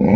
Hey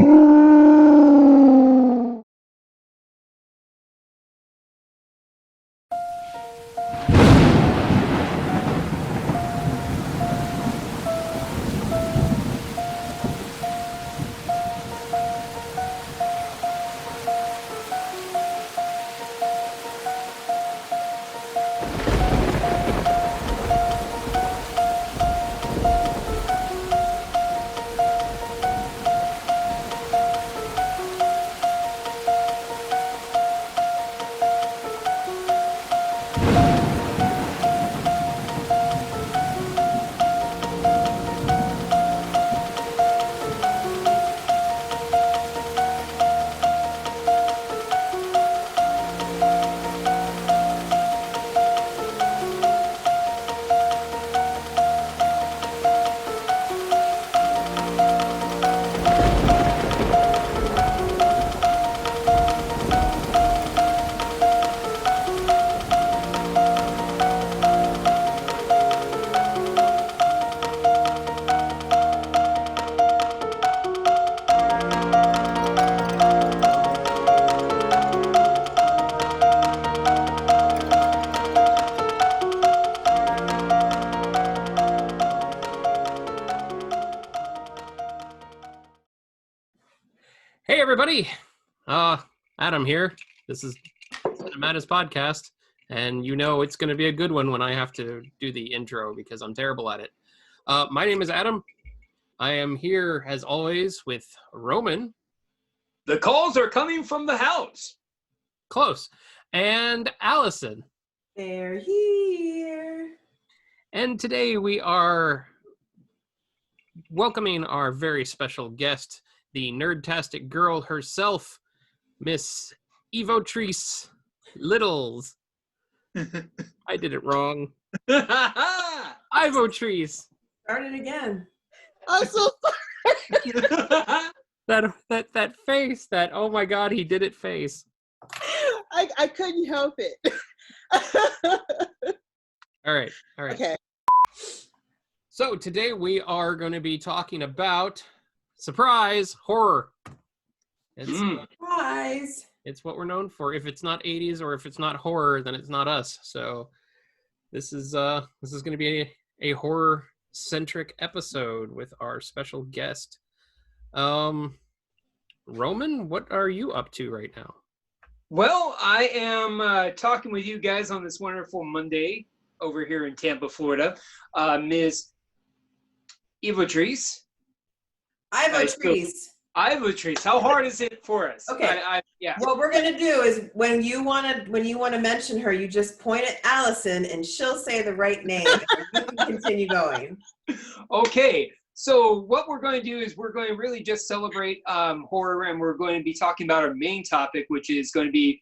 everybody, Adam here. This is Cinemadness podcast, and you know it's going to be a good one when I have to do the intro because I'm terrible at it. My name is Adam. I am here as always with Roman. The calls are coming from the house. Close. And Allison. They're here. And today we are welcoming our very special guest, the nerdtastic girl herself, Miss Ivotres Littles. I did it wrong. Ivotres. Start it again. I'm so sorry. That face, that oh my god, he did it face. I couldn't help it. All right. Okay. So today we are going to be talking about surprise horror. Surprise. It's what we're known for. If it's not 80s or if it's not horror, then it's not us. So this is going to be a horror centric episode with our special guest. Roman, what are you up to right now? Well, I am talking with you guys on this wonderful Monday over here in Tampa, Florida. Ms. Ivotres. Ivotres. Ivotres. How hard is it for us? Okay. Yeah. What we're gonna do is when you wanna mention her, you just point at Allison and she'll say the right name. And you can continue going. Okay. So what we're going to do is we're going to really just celebrate horror, and we're going to be talking about our main topic, which is going to be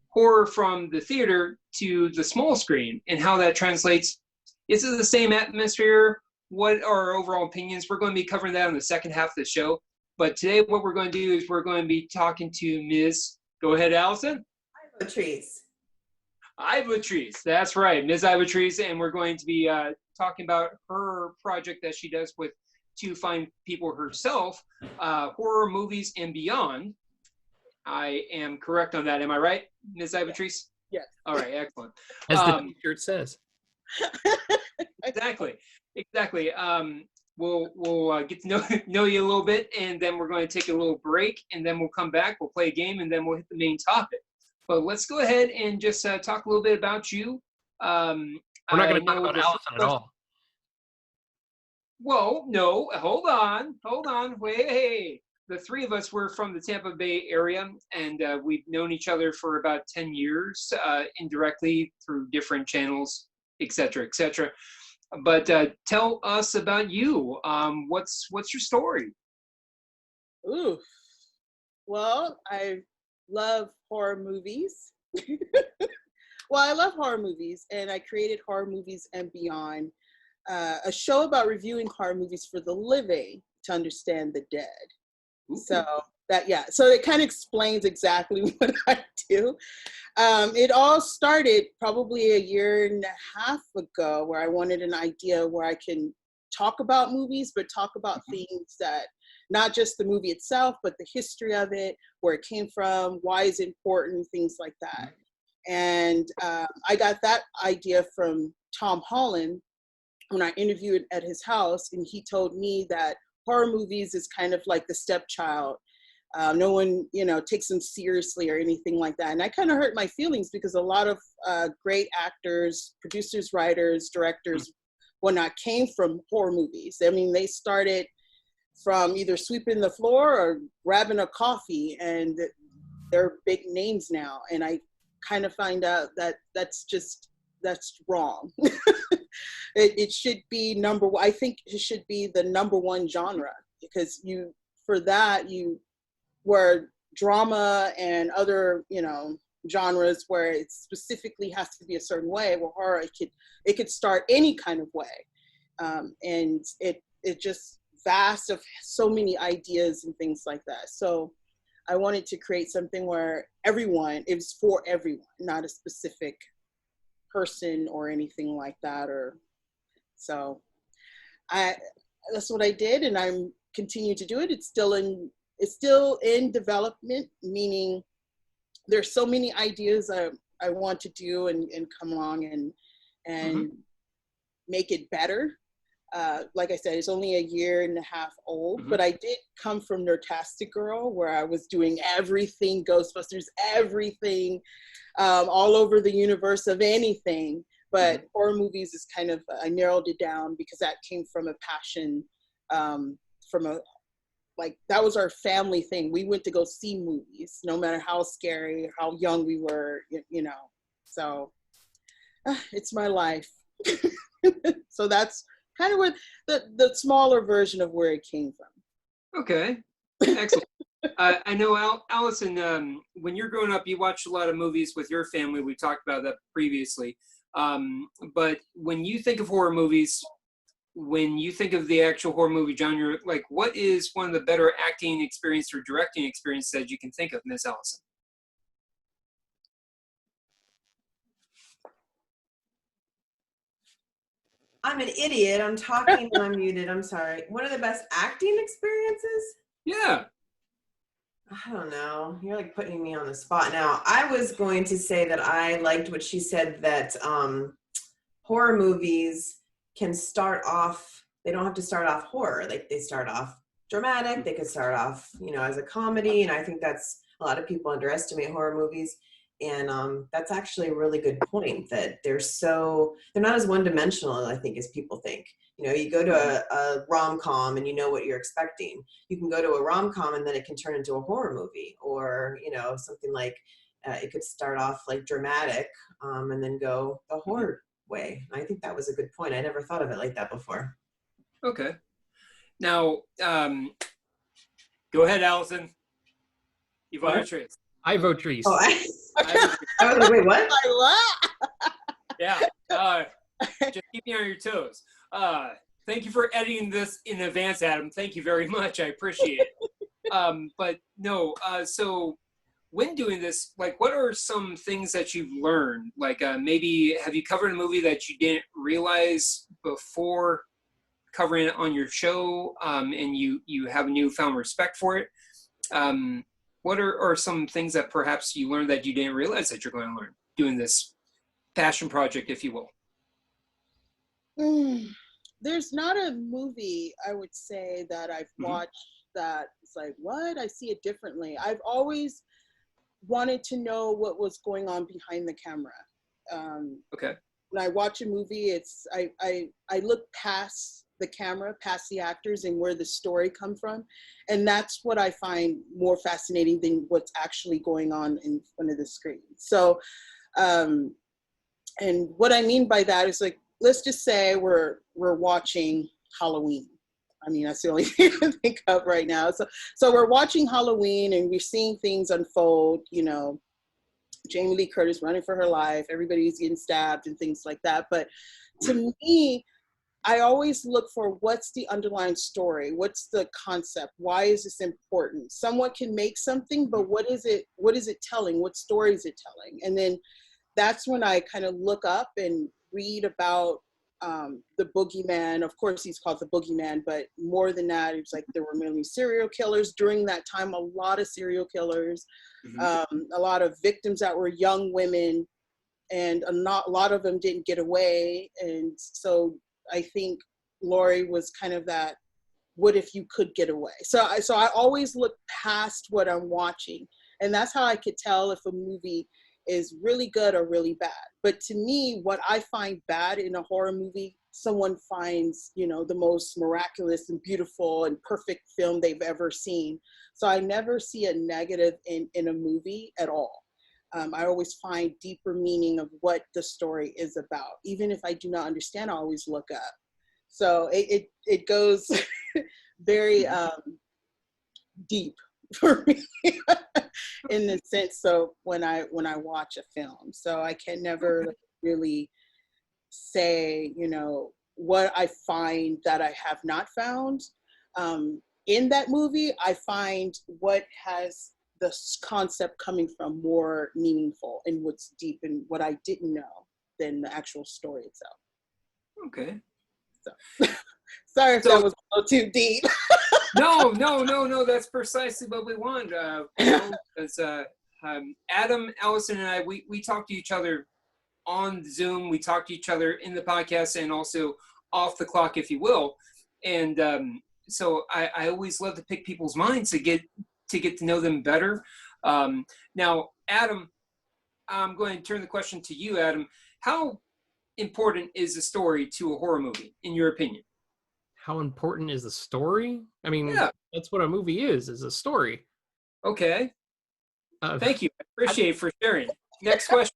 horror from the theater to the small screen and how that translates. Is it the same atmosphere? What are our overall opinions? We're going to be covering that in the second half of the show. But today what we're going to do is we're going to be talking to Ms. Go ahead, Allison. Ivotres. Ivotres. That's right, Ms. Ivotres. And we're going to be talking about her project that she does with To Find People Herself, horror movies and beyond. I am correct on that. Am I right, Ms. Ivotres? Yes. All right, excellent. As the t-shirt says. Exactly. We'll get to know you a little bit, and then we're going to take a little break, and then we'll come back, we'll play a game, and then we'll hit the main topic. But let's go ahead and just talk a little bit about you. We're not going to talk about Allison at all. Well, no, hold on. Wait, hey. The three of us were from the Tampa Bay area, and we've known each other for about 10 years, indirectly through different channels, et cetera, et cetera. But tell us about you. What's your story? Ooh. Well, I love horror movies. Well, I love horror movies, and I created Horror Movies and Beyond, a show about reviewing horror movies for the living to understand the dead. Ooh. So it kind of explains exactly what I do. It all started probably a year and a half ago, where I wanted an idea where I can talk about movies, but talk about things that, not just the movie itself, but the history of it, where it came from, why is it important, things like that. And I got that idea from Tom Holland when I interviewed at his house, and he told me that horror movies is kind of like the stepchild. No one, takes them seriously or anything like that. And I kind of hurt my feelings because a lot of great actors, producers, writers, directors, whatnot, came from horror movies. I mean, they started from either sweeping the floor or grabbing a coffee, and they're big names now. And I kind of find out that that's wrong. It should be number one. I think it should be the number one genre, because where drama and other, genres where it specifically has to be a certain way, where horror, it could start any kind of way. And it just vast of so many ideas and things like that. So I wanted to create something where it was for everyone, not a specific person or anything like that. So that's what I did, and I'm continue to do it. It's still in development, meaning there's so many ideas I want to do and come along and make it better. Like I said, it's only a year and a half old, but I did come from Nerdtastic Girl, where I was doing everything, Ghostbusters, everything, all over the universe of anything. But horror movies is kind of, I narrowed it down because that came from a passion, that was our family thing. We went to go see movies, no matter how scary, how young we were, So it's my life. So that's kind of what the smaller version of where it came from. Okay, excellent. I know, Allison, when you're growing up, you watched a lot of movies with your family. We talked about that previously. But when you think of horror movies, when you think of the actual horror movie genre, like, what is one of the better acting experience or directing experience that you can think of, Miss Allison? I'm an idiot. I'm talking and I'm muted. I'm sorry. One of the best acting experiences? Yeah. I don't know. You're like putting me on the spot now. I was going to say that I liked what she said, that horror movies can start off, they don't have to start off horror. Like, they start off dramatic. They could start off, as a comedy. And I think that's, a lot of people underestimate horror movies. And that's actually a really good point, that they're not as one-dimensional, I think, as people think. You go to a rom-com and you know what you're expecting. You can go to a rom-com and then it can turn into a horror movie, or, something like, it could start off like dramatic and then go the horror way. I think that was a good point. I never thought of it like that before. Okay. Now, go ahead, Allison. Ivotres. Ivotres. Oh, I was like, wait, what? Yeah. Just keep me on your toes. Thank you for editing this in advance, Adam. Thank you very much. I appreciate it. But no, so when doing this, like, what are some things that you've learned? Like, maybe have you covered a movie that you didn't realize before covering it on your show, and you have a newfound respect for it? What are some things that perhaps you learned that you didn't realize that you're going to learn doing this passion project, if you will? There's not a movie, I would say, that I've watched that it's like, what? I see it differently. I've always wanted to know what was going on behind the camera. Okay. When I watch a movie, I look past the camera, past the actors, and where the story come from. And that's what I find more fascinating than what's actually going on in front of the screen. So, and what I mean by that is, like, let's just say we're watching Halloween. I mean, that's the only thing I can think of right now. So we're watching Halloween and we're seeing things unfold, Jamie Lee Curtis running for her life, everybody's getting stabbed and things like that. But to me, I always look for, what's the underlying story? What's the concept? Why is this important? Someone can make something, but what is it telling? What story is it telling? And then that's when I kind of look up and read about the boogeyman. Of course, he's called the boogeyman, but more than that, it was like there were many serial killers during that time. A lot of serial killers, a lot of victims that were young women, and a lot of them didn't get away. And so I think Laurie was kind of that. What if you could get away? So I always look past what I'm watching, and that's how I could tell if a movie is really good or really bad. But to me, what I find bad in a horror movie, someone finds, you know, the most miraculous and beautiful and perfect film they've ever seen. So I never see a negative in a movie at all. I always find deeper meaning of what the story is about. Even if I do not understand, I always look up. So it goes very deep for me in the sense of when I watch a film. So I can never really say, you know, what I find that I have not found in that movie. I find what has the concept coming from more meaningful and what's deep and what I didn't know than the actual story itself. Okay. So sorry if that was a little too deep. No. That's precisely what we want. Because Adam, Allison, and I, we talk to each other on Zoom. We talk to each other in the podcast and also off the clock, if you will. And so I always love to pick people's minds to get to know them better. Now, Adam, I'm going to turn the question to you, Adam. How important is the story to a horror movie, in your opinion? How important is the story? I mean, Yeah. That's what a movie is a story. Okay. Thank you. I appreciate it for sharing. Next question.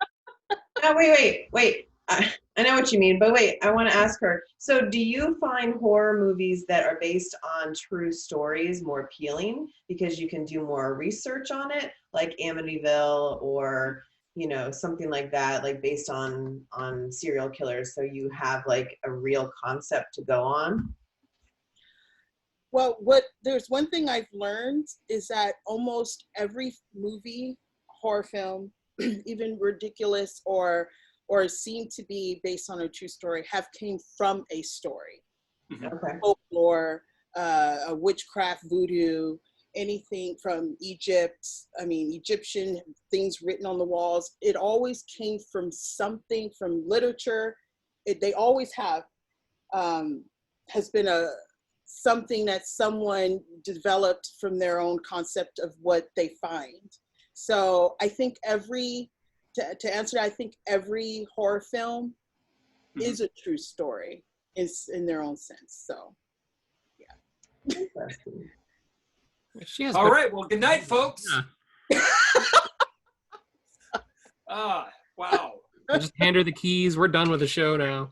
No, wait. I know what you mean, but wait, I want to ask her. So do you find horror movies that are based on true stories more appealing because you can do more research on it, like Amityville or, you know, something like that, like based on serial killers, so you have like a real concept to go on? Well, there's one thing I've learned is that almost every movie, horror film, even ridiculous or seem to be based on a true story, have came from a story. Okay. Folklore, witchcraft, voodoo, anything from Egypt. I mean, Egyptian things written on the walls. It always came from something, from literature. They always have. Has been something that someone developed from their own concept of what they find. So I think to answer that, I think every horror film is a true story in their own sense. So, yeah. She has All right. Well, good night, folks. Yeah. Wow. I just hand her the keys. We're done with the show now.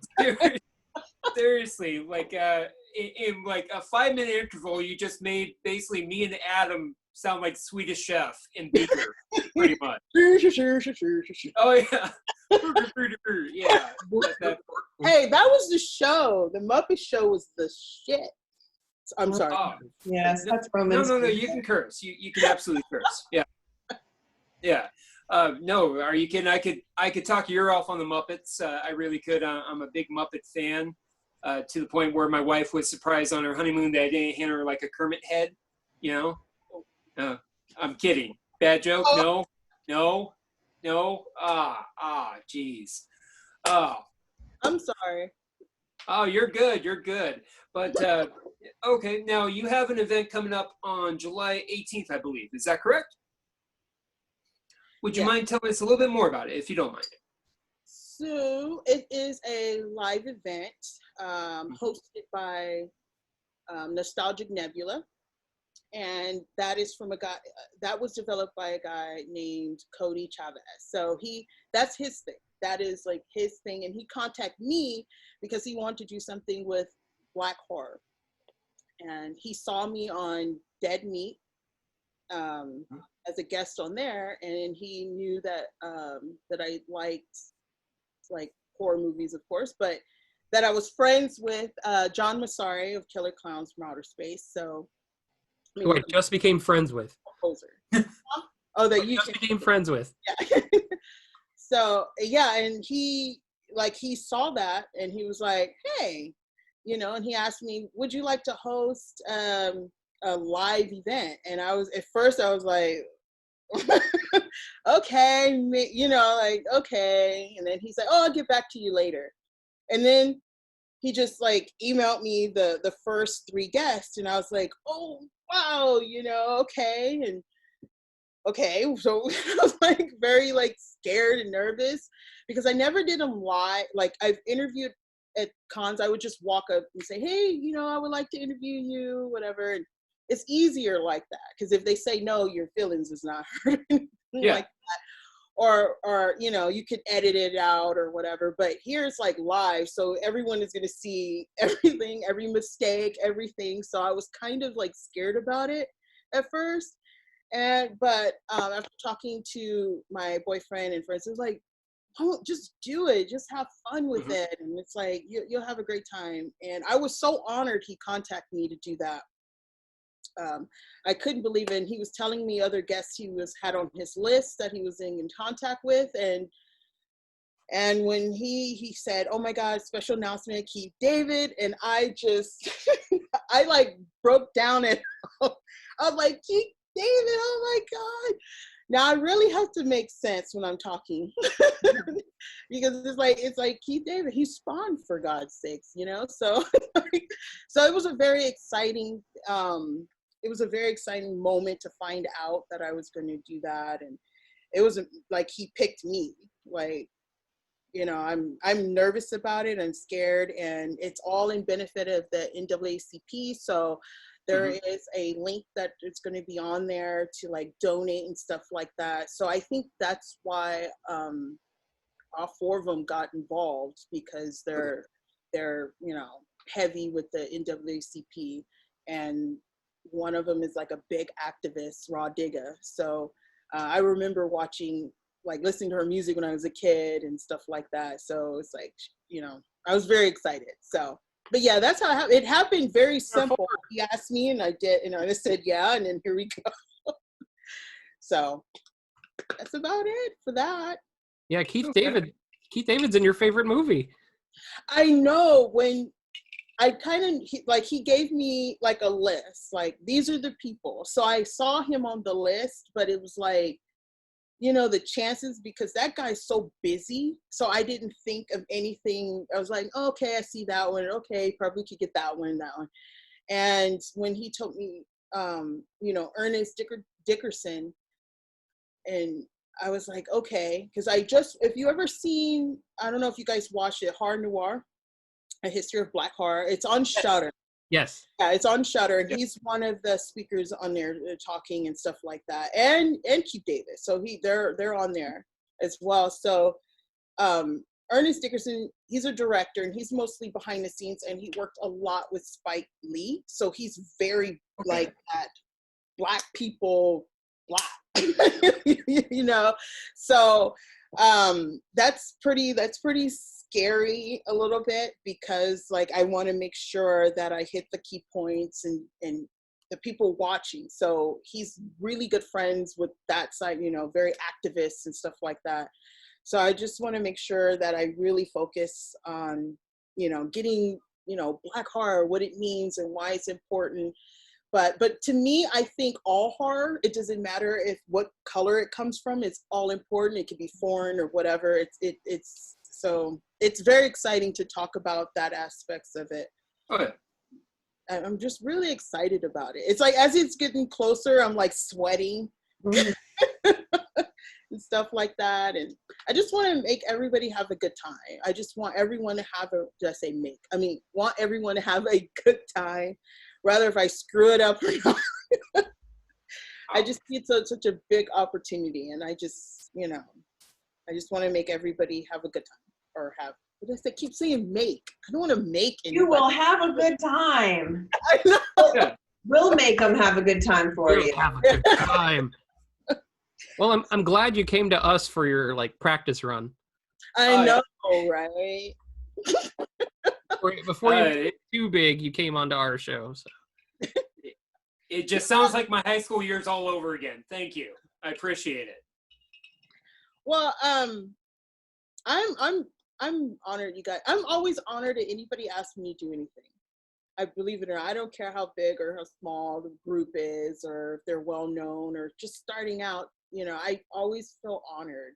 Seriously, like in like a 5-minute interval, you just made basically me and Adam sound like Swedish Chef and Beaker, pretty much. Oh yeah, yeah. Hey, that was the show. The Muppet Show was the shit. I'm sorry. Oh, Yes, that's Roman. no. You can curse. You can absolutely curse. Yeah, yeah. No, are you kidding? I could talk your ear off on the Muppets. I really could. I'm a big Muppet fan. To the point where my wife was surprised on her honeymoon that I didn't hand her like a Kermit head, you know? I'm kidding. Bad joke? No. Jeez. Oh. I'm sorry. Oh, you're good. But, okay, now you have an event coming up on July 18th, I believe. Is that correct? Would you mind telling us a little bit more about it, if you don't mind? So it is a live event hosted by Nostalgic Nebula, and that is from a guy that was developed by a guy named Cody Chavez. So that's his thing. That is like his thing, and he contacted me because he wanted to do something with Black horror, and he saw me on Dead Meat as a guest on there, and he knew that that I liked like horror movies, of course, but that I was friends with John Massari of Killer Clowns from Outer Space. So Wait, just became friends with. Oh, that you just became friends with. Yeah. So yeah, and he like he saw that and he was like, hey, you know, and he asked me, would you like to host a live event? And at first I was like, okay, you know, like, okay. And then he's like, oh, I'll get back to you later. And then he just like emailed me the first 3 guests, and I was like, oh wow, you know, okay. And okay, so I was like very like scared and nervous because I never did them live. Like I've interviewed at cons, I would just walk up and say, hey, you know, I would like to interview you, whatever. And it's easier like that because if they say no, your feelings is not hurt. Yeah. Like that. Or you know, you could edit it out or whatever, but here it's like live, so everyone is going to see everything, every mistake, everything. So I was kind of like scared about it at first, but after talking to my boyfriend and friends, it was like, don't just do it, just have fun with it, and it's like you'll have a great time. And I was so honored he contacted me to do that. I couldn't believe it. And he was telling me other guests he had on his list that he was in contact with, and when he said, oh my God, special announcement, Keith David, and I just I like broke down and I was like, Keith David, oh my God. Now I really have to make sense when I'm talking because it's like Keith David, he spawned, for God's sakes, you know. So so it was a very exciting moment to find out that I was going to do that. And it was like he picked me. Like, you know, I'm nervous about it, I'm scared, and it's all in benefit of the NAACP. So there is a link that it's going to be on there to like donate and stuff like that. So I think that's why all 4 of them got involved, because they're you know, heavy with the NAACP, and one of them is like a big activist, Raw Digga. So I remember listening to her music when I was a kid and stuff like that. So it's like, you know, I was very excited. So, but yeah, that's how it happened. Very simple. He asked me and I did, and I said, yeah. And then here we go. So that's about it for that. Yeah, Keith David's in your favorite movie. I know. When I he gave me like a list, like these are the people. So I saw him on the list, but it was like, you know, the chances, because that guy's so busy. So I didn't think of anything. I was like, oh, okay, I see that one. Okay, probably could get that one. And when he told me, you know, Ernest Dickerson, and I was like, okay, because if you ever seen, I don't know if you guys watched it, Horror Noir, A History of Black Horror. It's on Shudder. Yes. Yeah, it's on Shudder, and he's one of the speakers on there talking and stuff like that. And Keith Davis, so they're on there as well. So Ernest Dickerson, he's a director, and he's mostly behind the scenes, and he worked a lot with Spike Lee. So he's very like that Black people, Black, you know. So that's pretty scary a little bit, because like I want to make sure that I hit the key points and the people watching. So he's really good friends with that side, you know, very activist and stuff like that. So I just want to make sure that I really focus on, you know, getting, you know, Black horror, what it means and why it's important. But to me, I think all horror, it doesn't matter what color it comes from, it's all important. It could be foreign or whatever. So it's very exciting to talk about that aspects of it. Okay. I'm just really excited about it. It's like, as it's getting closer, I'm like sweating and stuff like that. And I just want to make everybody have a good time. I just want everyone to have want everyone to have a good time, rather if I screw it up or not. I just see it's such a big opportunity, and I just, you know, I just want to make everybody have a good time. Or have, what does I keep saying make? I don't want to make anybody. You will have a good time. I know. Yeah. We'll make them have a good time for you. Have a good time. Well, I'm glad you came to us for your like practice run. I know, right? Before you were too big, you came onto our show. So. It just sounds like my high school years all over again. Thank you. I appreciate it. Well, I'm honored, you guys. I'm always honored that anybody asks me to do anything. I believe it or not. I don't care how big or how small the group is, or if they're well known or just starting out. You know, I always feel honored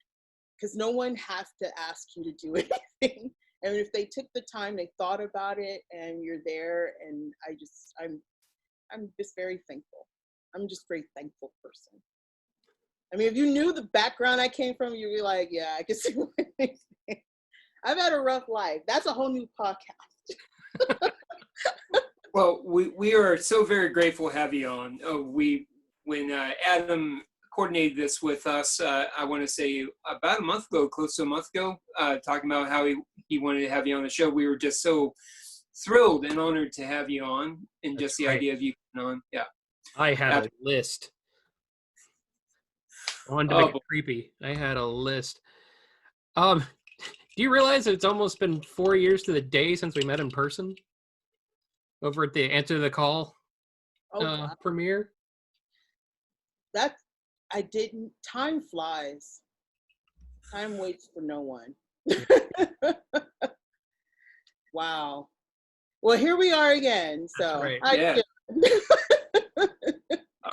because no one has to ask you to do anything. And if they took the time, they thought about it, and you're there, and I'm just very thankful. I'm just a very thankful person. I mean, if you knew the background I came from, you'd be like, yeah, I can see what you're saying. I've had a rough life. That's a whole new podcast. Well, we are so very grateful to have you on. When Adam coordinated this with us, I want to say about a month ago, close to a month ago, talking about how he wanted to have you on the show. We were just so thrilled and honored to have you on, and That's just the great. idea of you coming on. Yeah. I had a list. I wanted to make it creepy. I had a list. Do you realize that it's almost been 4 years to the day since we met in person? Over at the Answer the Call Wow. premiere? I didn't. Time flies. Time waits for no one. Wow. Well, here we are again. So, right. Yeah.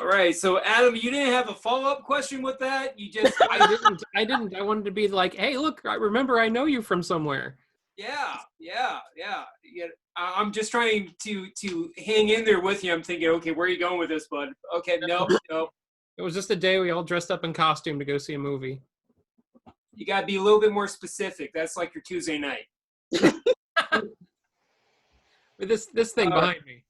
All right. So, Adam, you didn't have a follow-up question with that? You just I didn't. I wanted to be like, hey, look, I remember I know you from somewhere. Yeah. I'm just trying to hang in there with you. I'm thinking, okay, where are you going with this, bud? Okay, no. It was just a day we all dressed up in costume to go see a movie. You got to be a little bit more specific. That's like your Tuesday night. With this thing behind me.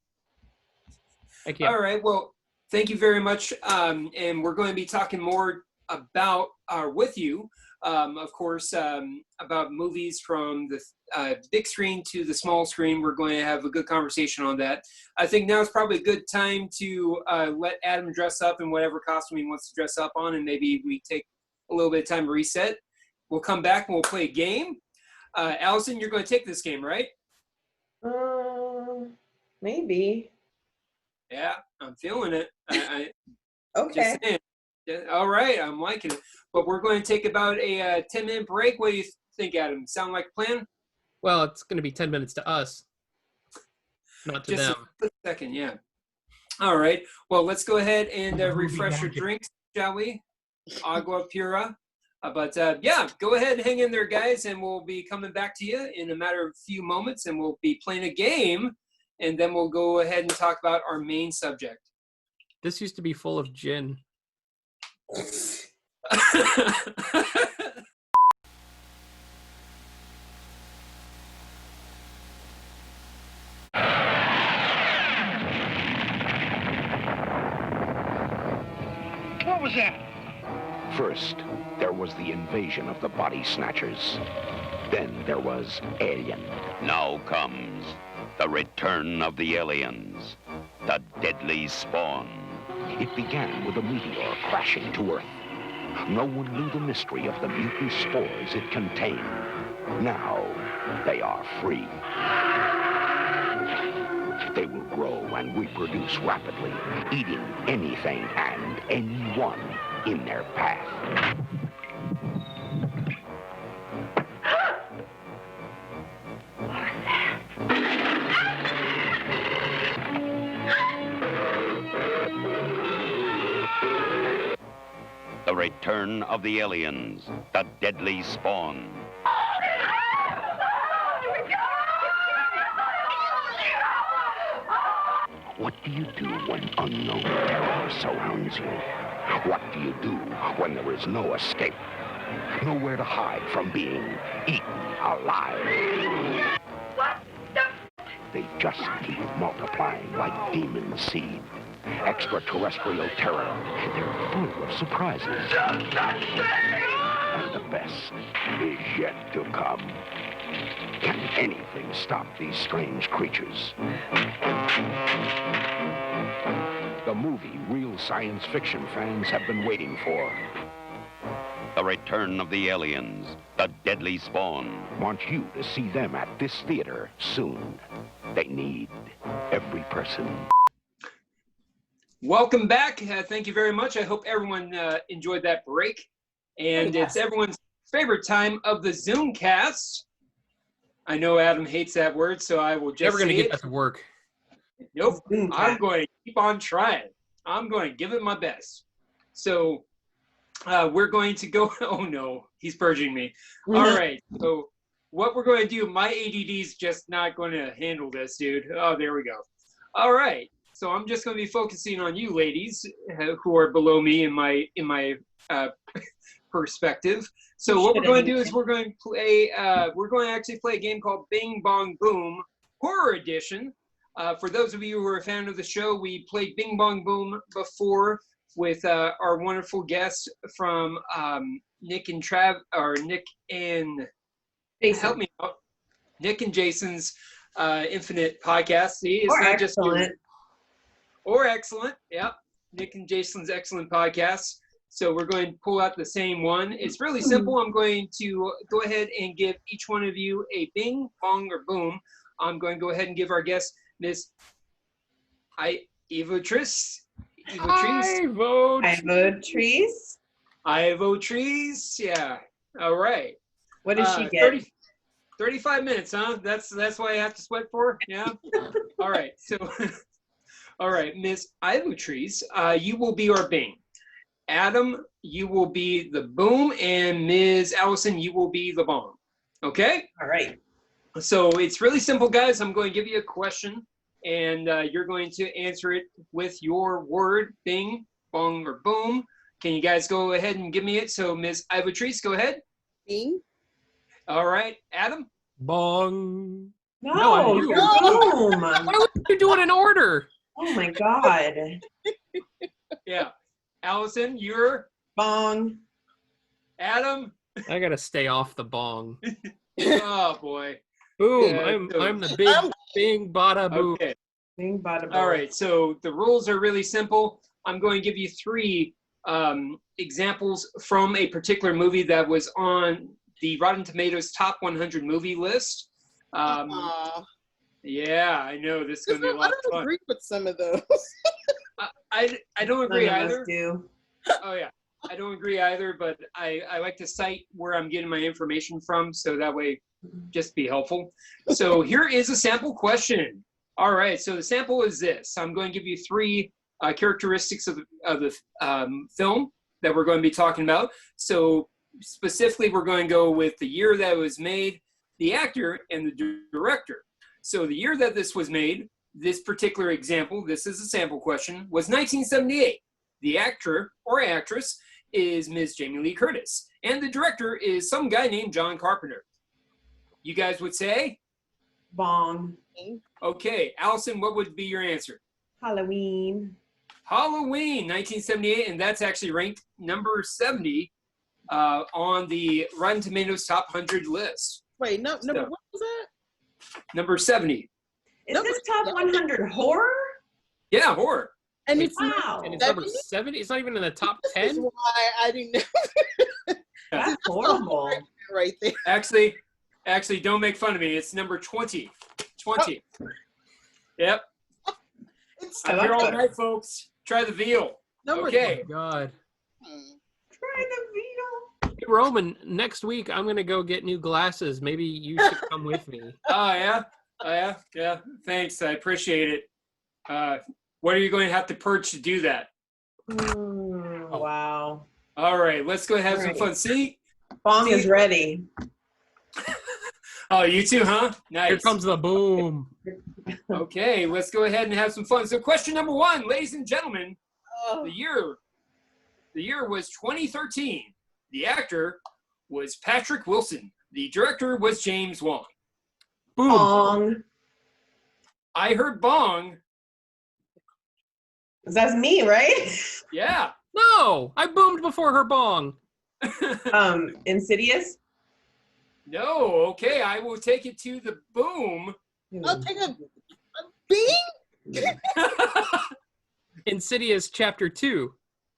I can't. All right. Well, thank you very much. And we're going to be talking more about with you, of course, about movies from the big screen to the small screen. We're going to have a good conversation on that. I think now is probably a good time to let Adam dress up in whatever costume he wants to dress up on, and maybe we take a little bit of time to reset. We'll come back and we'll play a game. Allison, you're going to take this game, right? Maybe. Yeah, I'm feeling it. Okay. Just saying. Yeah, all right, I'm liking it. But we're going to take about a 10-minute break. What do you think, Adam? Sound like a plan? Well, it's going to be 10 minutes to us, not to Just them. a second, yeah. All right. Well, let's go ahead and refresh your drinks, shall we? Agua pura. But yeah, go ahead and hang in there, guys, and we'll be coming back to you in a matter of a few moments, and we'll be playing a game, and then we'll go ahead and talk about our main subject. This used to be full of gin. What was that? First, there was the invasion of the body snatchers. Then there was Alien. Now comes the return of the aliens, the deadly spawn. It began with a meteor crashing to Earth. No one knew the mystery of the mutant spores it contained. Now, they are free. They will grow and reproduce rapidly, eating anything and anyone in their path. The return of the aliens, the deadly spawn. What do you do when unknown terror surrounds you? What do you do when there is no escape? Nowhere to hide from being eaten alive. What the? They just keep multiplying like demon seed. Extraterrestrial terror. They're full of surprises. And the best is yet to come. Can anything stop these strange creatures? The movie real science fiction fans have been waiting for. The return of the aliens, the deadly spawn. Want you to see them at this theater soon. They need every person. Welcome back. Thank you very much. I hope everyone enjoyed that break. And it's everyone's favorite time of the Zoomcast. I know Adam hates that word, so I will just Never gonna say get it. that to work. Nope. Boom I'm cat. going to keep on trying. I'm going to give it my best. So we're going to go. Oh no, he's purging me. All right. So what we're going to do, my ADD's just not going to handle this, dude. Oh, there we go. All right. So I'm just going to be focusing on you ladies who are below me in my perspective. So what we're going to do is we're going to actually play a game called Bing Bong Boom Horror Edition. For those of you who are a fan of the show, we played Bing Bong Boom before with our wonderful guests from Nick and Jason. help me out, Nick and Jason's Infinite podcast. See, it's Or not excellent. just or excellent. Yep, Nick and Jason's excellent podcast. So we're going to pull out the same one. It's really simple. I'm going to go ahead and give each one of you a bing, bong, or boom. I'm going to go ahead and give our guest Miss Ivotres. Ivotres. Yeah. All right. What does she get? 35 minutes, huh? That's why I have to sweat for? Yeah. All right. So, all right, Miss Ivotres, you will be our bing. Adam, you will be the boom, and Ms. Allison, you will be the bong. Okay? All right. So it's really simple, guys. I'm going to give you a question, and you're going to answer it with your word, bing, bong, or boom. Can you guys go ahead and give me it? So, Ms. Ivotres, go ahead. Bing. All right. Adam? Bong. No, you. boom. Why would you do it in order? Oh my God. Yeah. Allison, you're? Bong. Adam? I gotta stay off the bong. Oh, boy. Boom! Yeah, I'm the big bing bada boom. Okay. Bing, bada, boom. All right. So the rules are really simple. I'm going to give you 3 examples from a particular movie that was on the Rotten Tomatoes top 100 movie list. Yeah, I know this is going to be a lot of I don't fun. agree with some of those. I don't agree None of us either. do. Oh yeah, I don't agree either. But I like to cite where I'm getting my information from, so that way, just be helpful. So here is a sample question. All right, so the sample is this. I'm going to give you 3 characteristics of the film that we're going to be talking about. So specifically, we're going to go with the year that it was made, the actor, and the director. So the year that this was made, this particular example, this is a sample question, was 1978. The actor or actress is Ms. Jamie Lee Curtis, and the director is some guy named John Carpenter. You guys would say? Bong. Okay, Allison, what would be your answer? Halloween. Halloween, 1978, and that's actually ranked number 70 on the Rotten Tomatoes top 100 list. Wait, no, number what was that? Number 70. Is this top 100 horror? Yeah, horror. And it's Wow. And it's number 70. It's not even in the top This is 10. why I didn't know. That's horrible. Right there. Actually, don't make fun of me. It's number 20. 20. Yep. It's I'm here all night, folks. Try the veal. number Okay. Oh, God. Try the Vito. Hey, Roman, next week I'm going to go get new glasses. Maybe you should come with me. Oh, yeah? Oh, yeah? Yeah. Thanks. I appreciate it. What are you going to have to purge to do that? Wow. All right. Let's go have some fun. See? Bong is ready. Oh, you too, huh? Nice. Here comes the boom. Okay, let's go ahead and have some fun. So question number 1, ladies and gentlemen, the year was 2013. The actor was Patrick Wilson. The director was James Wan. Boom. Bong. I heard bong. That's me, right? Yeah. No, I boomed before her bong. Insidious. No, okay, I will take it to the boom. I'll take a bing. Insidious Chapter 2.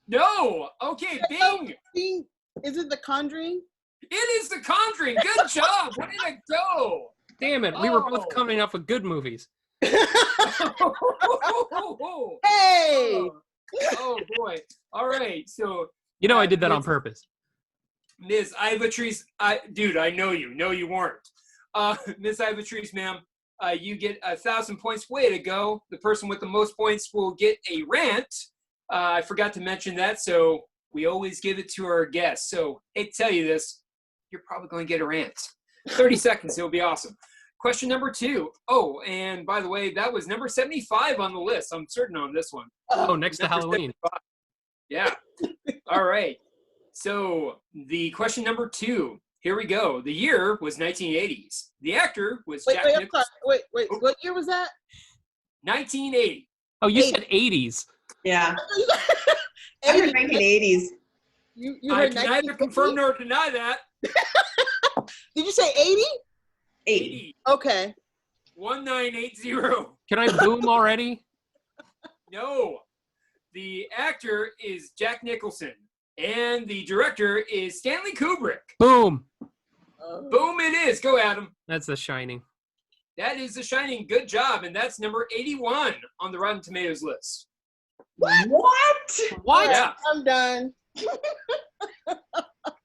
No, okay, bing. Bing. Is it The Conjuring? It is The Conjuring. Good job. Way to go. Damn it, we were Oh. both coming up with good movies. Hey! Oh boy. All right. So You know I did that on purpose. Ms. Ivotres, dude, I know you. No, you weren't. Miss Ivotres, ma'am, you get 1,000 points. Way to go. The person with the most points will get a rant. I forgot to mention that, so we always give it to our guests. So, I hate to tell you this, you're probably going to get a rant. 30 seconds, it'll be awesome. Question number 2. Oh, and by the way, that was number 75 on the list. I'm certain on this one. Oh, next to Number Halloween. 75. Yeah. All right. So the question number 2. Here we go. The year was 1980s. The actor was Jack I'm sorry. Nicholson. Wait. What year was that? 1980. Oh, you said 80s. Yeah. I heard 1980s. You I heard can neither 1980? confirm nor deny that. Did you say 80? 80. Okay. 1980. Can I boom already? No. The actor is Jack Nicholson. And the director is Stanley Kubrick. Boom. Boom it is. Go, Adam. That's The Shining. That is The Shining. Good job. And that's number 81 on the Rotten Tomatoes list. What? What? Yeah. I'm done.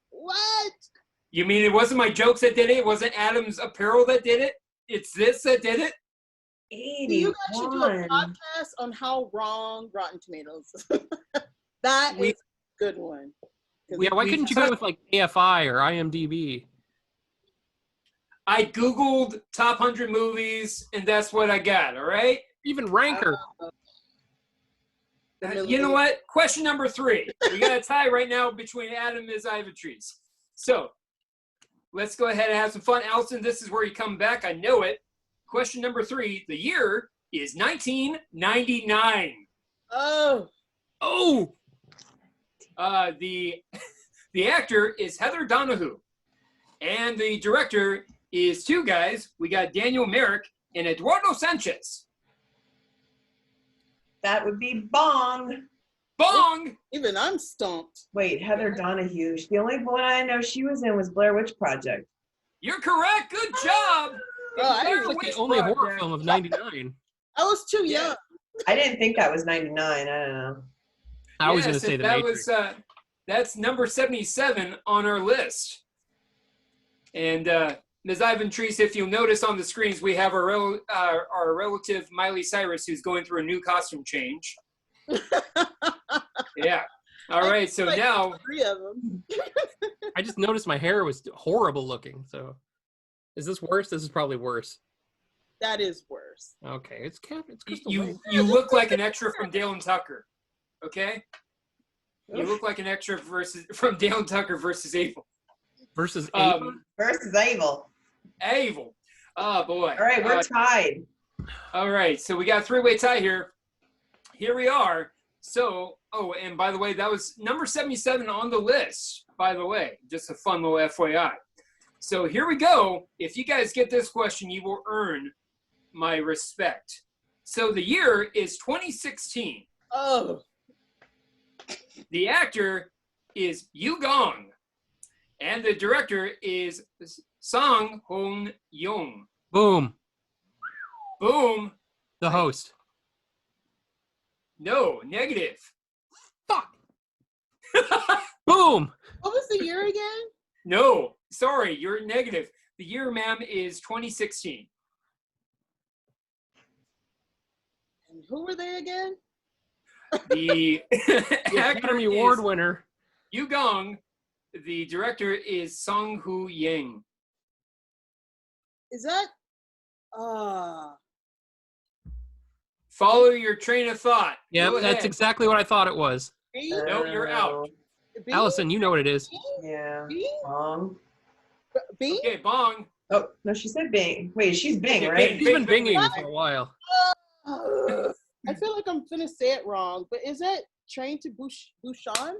What? You mean it wasn't my jokes that did it? It wasn't Adam's apparel that did it? It's this that did it? 81. You guys should do a podcast on how wrong Rotten Tomatoes. That is a good one. Yeah, why couldn't you go with like AFI or IMDb? I Googled top 100 movies, and that's what I got, all right? Even Ranker. You know what? Question number 3. We got a tie right now between Adam and Ms. Ivotres. So, let's go ahead and have some fun. Allison, this is where you come back. I know it. Question number 3. The year is 1999. Oh. Oh! The actor is Heather Donahue. And the director is 2 guys. We got Daniel Merrick and Eduardo Sanchez. That would be Bong. Bong! Even I'm stumped. Wait, Heather Donahue. The only one I know she was in was Blair Witch Project. You're correct. Good job. Oh, I Blair It's like Witch the only horror Project. film of 99. I was too Yeah. young. I didn't think that was 99. I don't know. I was going Yes, to say and The that Matrix. was that's number 77 on our list. And Ms. Ivotres, if you'll notice on the screens, we have our relative Miley Cyrus, who's going through a new costume change. Yeah. All right. So Like now, 3 of them. I just noticed my hair was horrible looking. So, is this worse? This is probably worse. That is worse. Okay, it's Crystal you Lake. you look like an extra from Dale and Tucker. Okay. You look like an extra from Dale and Tucker versus Abel. Versus Ava? Versus Abel. Abel. Oh boy. All right, we're tied. All right, so we got a 3-way tie here. Here we are. So, oh, and by the way, that was number 77 on the list, by the way. Just a fun little FYI. So here we go. If you guys get this question, you will earn my respect. So the year is 2016. Oh. The actor is Yu Gong. And the director is Song Hong Yong. Boom. Boom. The host. No, negative. Fuck. Boom. What was the year again? No, sorry, you're negative. The year, ma'am, is 2016. And who were they again? The The actor Academy is Award winner. Yu Gong. The director is Song Hu Yang. Is that Follow your train of thought. Yep, Go that's ahead. exactly what I thought it was. B? No, you're out. B? Allison, you know what it is. Yeah. B? Bong. B? Okay, Bong. Oh, no, she said Bing. Wait, she's Bing, Okay, right? Bing. He's been binging for a while. I feel like I'm gonna say it wrong, but is that Train to Busan?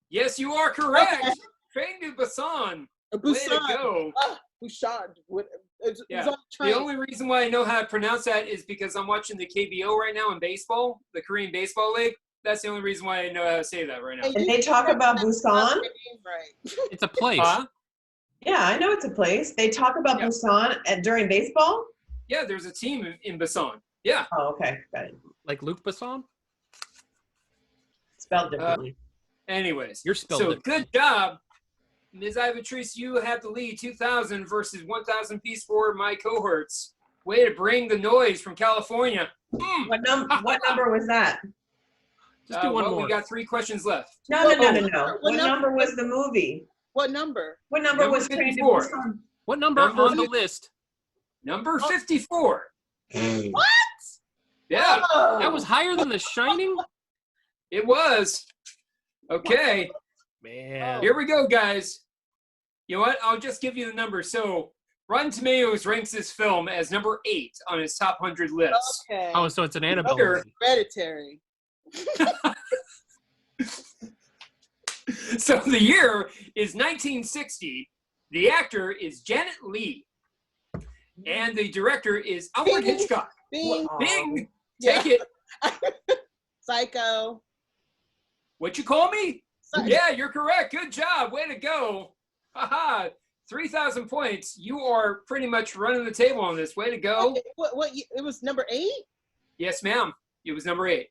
Yes, you are correct. Okay. Train to Busan. Way to Busan. go. Busan. It's Yeah. on a train. The only reason why I know how to pronounce that is because I'm watching the KBO right now in baseball, the Korean Baseball League. That's the only reason why I know how to say that right now. And they talk about Busan? Right. It's a place. Huh? Yeah, I know it's a place. They talk about Yeah. Busan during baseball? Yeah, there's a team in Busan. Yeah. Oh, okay. Got it. Like Luke Besson? Spelled differently. Anyways. You're spelled So it. good job, Ms. Ivotres, you have the lead, 2,000 versus 1,000 piece for my cohorts. Way to bring the noise from California. What number was that? Just do one well, more. we got 3 questions left. No. What number was the movie? What number? What number Number was Train to 54. Busan? What number Number on the 50. list? Number 54. What? Yeah, Oh. That was higher than The Shining? it was. Okay, Man. here we go, guys. You know what? I'll just give you the number. So, Rotten Tomatoes ranks this film as number 8 on its top 100 list. Okay. Oh, so it's an Annabelle Sure. movie. Hereditary. So the year is 1960. The actor is Janet Leigh. And the director is Alfred Bing. Hitchcock. Bing. Bing! Yeah. Take it. Psycho. What you call me? Psycho. Yeah, you're correct. Good job. Way to go. Haha. 3,000 points. You are pretty much running the table on this. Way to go. Okay, what? It was number 8. Yes, ma'am. It was number 8.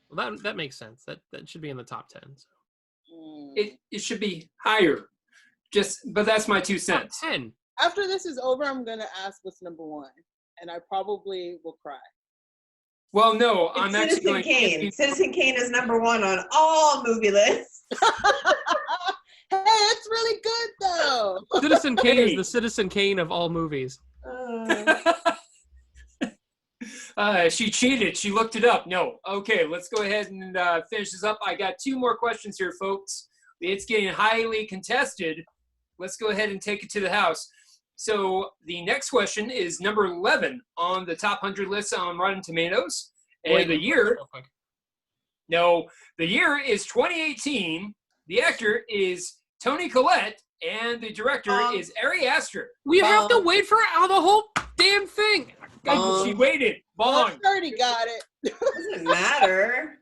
Well, that makes sense. That should be in the top 10. So. It should be higher. But that's my 2 cents. 10. After this is over, I'm gonna ask what's number 1, and I probably will cry. Well, no, It's I'm actually Citizen going Kane. to. Citizen Kane is number 1 on all movie lists. Hey, it's really good though. Citizen Kane Hey. is the Citizen Kane of all movies. She cheated. She looked it up. No. Okay, let's go ahead and finish this up. I got 2 more questions here, folks. It's getting highly contested. Let's go ahead and take it to the house. So the next question is number 11 on the top 100 list on Rotten Tomatoes. And Wait, the year, real quick. no, the year is 2018. The actor is Toni Collette, and the director is Ari Aster. We have to wait for the whole damn thing. She waited. Bong. I already got it. Doesn't matter.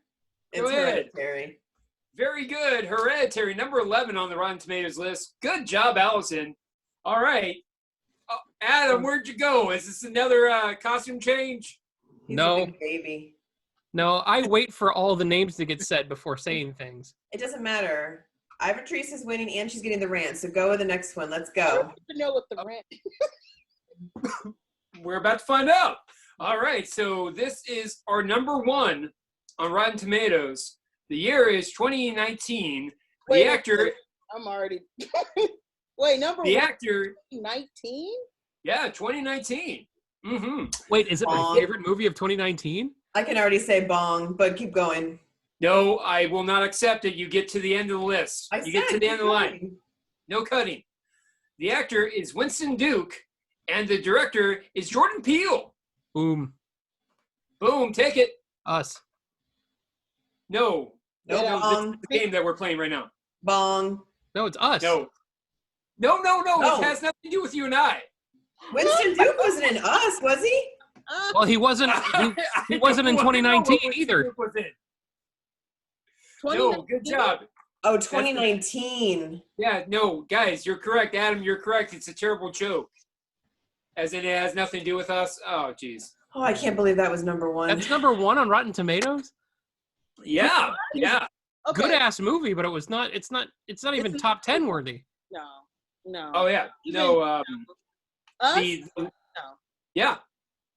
Go It's ahead. Hereditary. Very good. Hereditary, number 11 on the Rotten Tomatoes list. Good job, Allison. All right. Oh, Adam, where'd you go? Is this another costume change? He's No. a big baby. No, I wait for all the names to get said before saying things. It doesn't matter. Ivotres is winning and she's getting the rant. So go with the next one. Let's go. To know what the rant. We're about to find out. All right. So this is our number 1 on Rotten Tomatoes. The year is 2019. Wait, The actor, I'm already. Wait, number the 1, actor, 19. yeah, 2019. Mm-hmm. Wait, is it my Bong. favorite movie of 2019? I can already say bong, but keep going. No, I will not accept it. You get to the end of the list. You get to the end of the line. keep going. No cutting. The actor is Winston Duke, and the director is Jordan Peele. Boom. Boom, take it. Us. No. No, No, this is bong. the game that we're playing right now. Bong. No, it's us. No. No. No. It has nothing to do with you and I. Winston Duke wasn't in Us, was he? Well, he wasn't. He wasn't in 2019 either. No, good job. Oh, 2019. Yeah, no, guys, you're correct. Adam, you're correct. It's a terrible joke. As in, it has nothing to do with us. Oh, jeez. Oh, I can't believe that was number 1. That's number 1 on Rotten Tomatoes. Yeah. Okay. Good ass movie, but it was not. It's not even It's top 10 worthy. No. Oh, yeah. Even- No, Us? the yeah.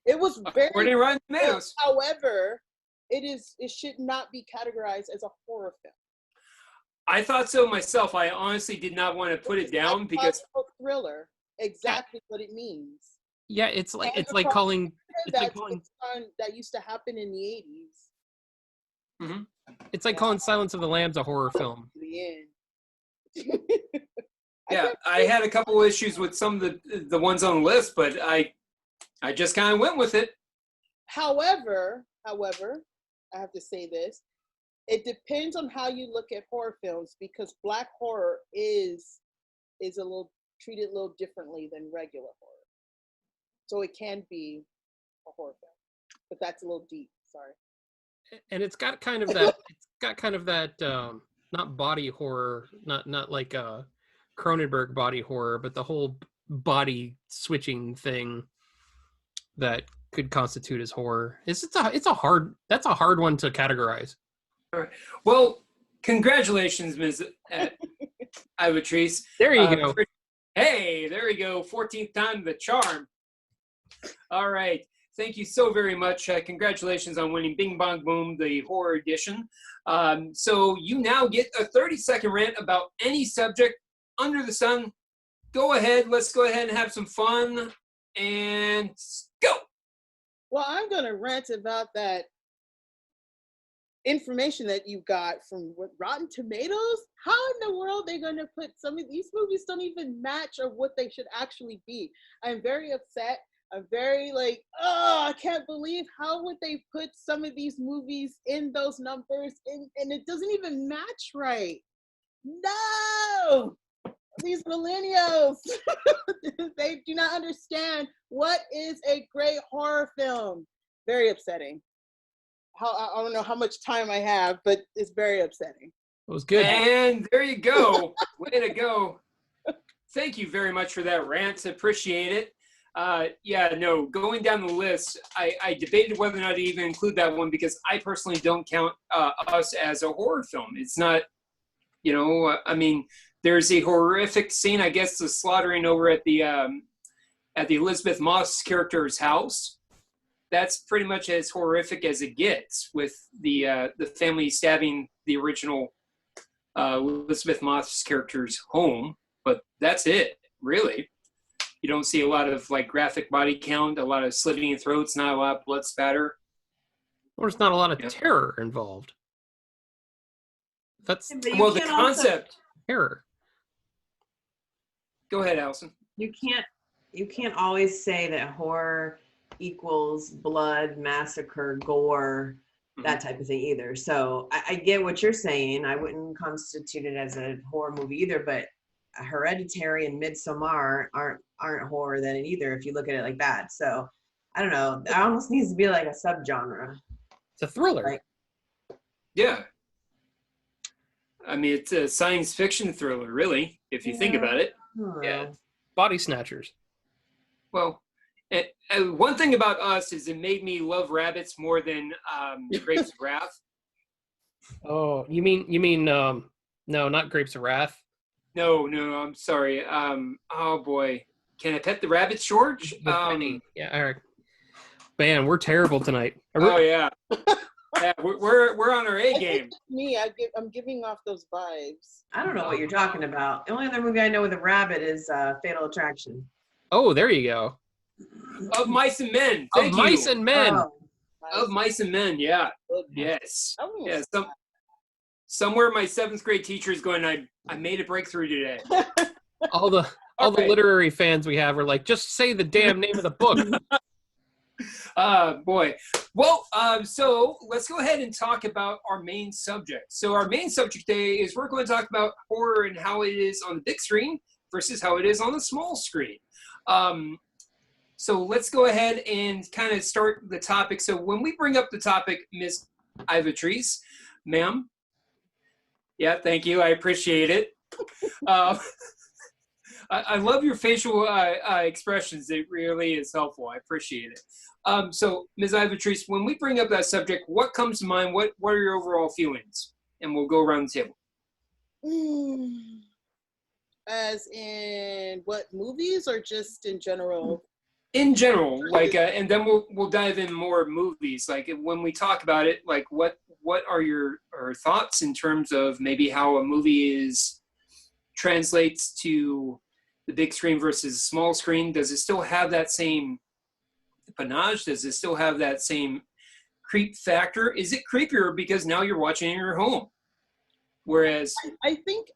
It was very According to Rotten Tomatoes. However, it should not be categorized as a horror film. I thought so myself. I honestly did not want to put it down because thriller, exactly what it means. Yeah, it's like And calling. It's like That's calling. that used to happen in the 80s. It's like calling Silence of the Lambs a horror film. To the end. yeah, I had a couple issues with some of the ones on the list, but I just kind of went with it. However, I have to say this. It depends on how you look at horror films because black horror is a little treated a little differently than regular horror. So it can be a horror film. But that's a little deep, sorry. And it's got kind of that. It's got kind of that. Not body horror, not like Cronenberg body horror, but the whole body switching thing that could constitute as horror. That's a hard one to categorize. All right. Well, congratulations, Ms. Ivotres. There you go. Hey, there we go. 14th time the charm. All right. Thank you so very much. Congratulations on winning Bing Bong Boom, the horror edition. So you now get a 30-second rant about any subject under the sun. Go ahead. Let's go ahead and have some fun. And go. Well, I'm going to rant about that information that you got from Rotten Tomatoes. How in the world are they going to put some of these movies don't even match of what they should actually be? I'm very upset. I'm very like, oh, I can't believe how would they put some of these movies in those numbers and it doesn't even match right. No! These millennials, they do not understand what is a great horror film. Very upsetting. I don't know how much time I have, but it's very upsetting. It was good. And there you go. Way to go. Thank you very much for that rant. Appreciate it. Going down the list, I debated whether or not to even include that one because I personally don't count Us as a horror film. It's not, there's a horrific scene, I guess, the slaughtering over at the Elizabeth Moss character's house. That's pretty much as horrific as it gets, with the family stabbing the original Elizabeth Moss character's home. But that's it, really. You don't see a lot of like graphic body count, a lot of slitting throats, not a lot of blood spatter. Or there's not a lot of terror involved. That's well, the concept. Terror. Go ahead, Allison. You can't always say that horror equals blood, massacre, gore, that type of thing either. So I get what you're saying. I wouldn't constitute it as a horror movie either, but Hereditary and Midsommar aren't horror then either if you look at it like that. So I don't know. It almost needs to be like a subgenre. It's a thriller. Yeah. I mean, it's a science fiction thriller, really, if you think about it. Yeah. Body Snatchers. Well, one thing about Us is it made me love rabbits more than Grapes of Wrath. Oh, you mean no, not Grapes of Wrath. No, I'm sorry. Oh boy, can I pet the rabbit, George? Yeah, all right. Man, we're terrible tonight. Oh yeah, yeah, we're on our A game. I'm giving off those vibes. I don't know what you're talking about. The only other movie I know with a rabbit is Fatal Attraction. Oh, there you go. Of Mice and Men. Of Mice and Men. Of Mice and Men. Yeah. Yes. Yeah. Somewhere my 7th grade teacher is going, I made a breakthrough today. all the literary fans we have are like, just say the damn name of the book. Boy. Well, so let's go ahead and talk about our main subject. So our main subject today is we're going to talk about horror and how it is on the big screen versus how it is on the small screen. So let's go ahead and kind of start the topic. So when we bring up the topic, Ms. Ivotres, ma'am. Yeah, thank you. I appreciate it. I love your facial expressions. It really is helpful. I appreciate it. So, Ms. Ivotres, when we bring up that subject, what comes to mind? What are your overall feelings? And we'll go around the table. As in what movies or just in general? In general, like, and then we'll dive in more movies. Like when we talk about it, like what are your thoughts in terms of maybe how a movie translates to the big screen versus small screen? Does it still have that same panache? Does it still have that same creep factor? Is it creepier because now you're watching in your home? Whereas I think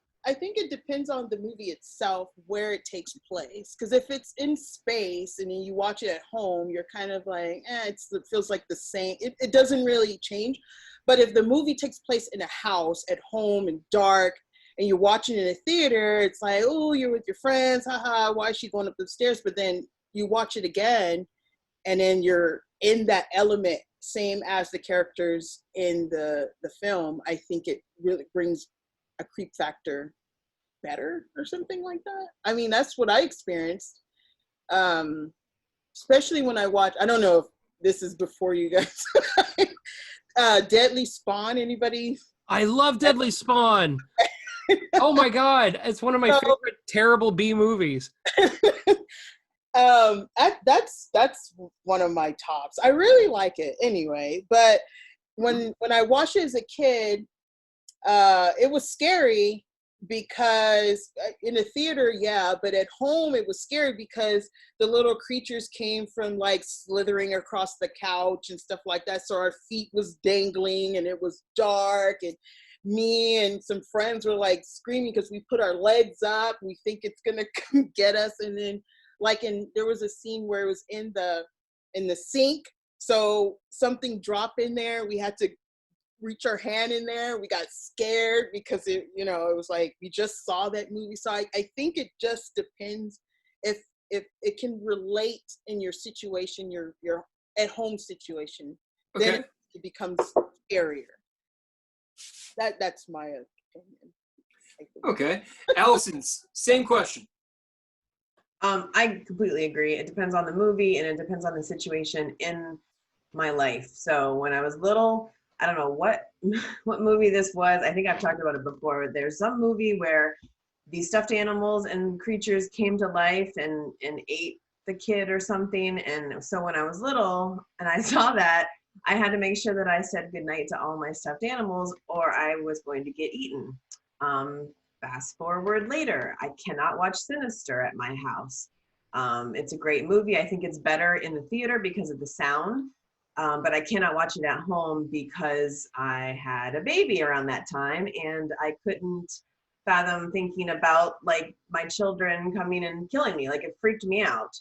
it depends on the movie itself, where it takes place. Because if it's in space and you watch it at home, you're kind of like, it feels like the same. It doesn't really change. But if the movie takes place in a house, at home, and dark, and you're watching it in a theater, it's like, oh, you're with your friends, haha, why is she going up the stairs? But then you watch it again, and then you're in that element, same as the characters in the film. I think it really brings a creep factor better or something like that. I mean, that's what I experienced. Especially when I watch, I don't know if this is before you guys. Deadly Spawn, anybody? I love Deadly Spawn. Oh my God, it's one of my So- favorite terrible B movies. That's one of my tops. I really like it anyway. But when I watched it as a kid, it was scary because in the theater, yeah, but at home it was scary because the little creatures came from like slithering across the couch and stuff like that. So our feet was dangling and it was dark, and me and some friends were like screaming because we put our legs up. We think it's gonna come get us, and then there was a scene where it was in the sink. So something dropped in there. We had to reach our hand in there. We got scared because it was like we just saw that movie. So I think it just depends if it can relate in your situation, your at home situation. Okay. Then it becomes scarier. That's my opinion. Okay. Allison's same question. I completely agree. It depends on the movie and it depends on the situation in my life. So when I was little, I don't know what movie this was. I think I've talked about it before. There's some movie where these stuffed animals and creatures came to life and ate the kid or something. And so when I was little and I saw that, I had to make sure that I said goodnight to all my stuffed animals or I was going to get eaten. Fast forward later, I cannot watch Sinister at my house. It's a great movie. I think it's better in the theater because of the sound, but I cannot watch it at home because I had a baby around that time and I couldn't fathom thinking about like my children coming and killing me. Like it freaked me out.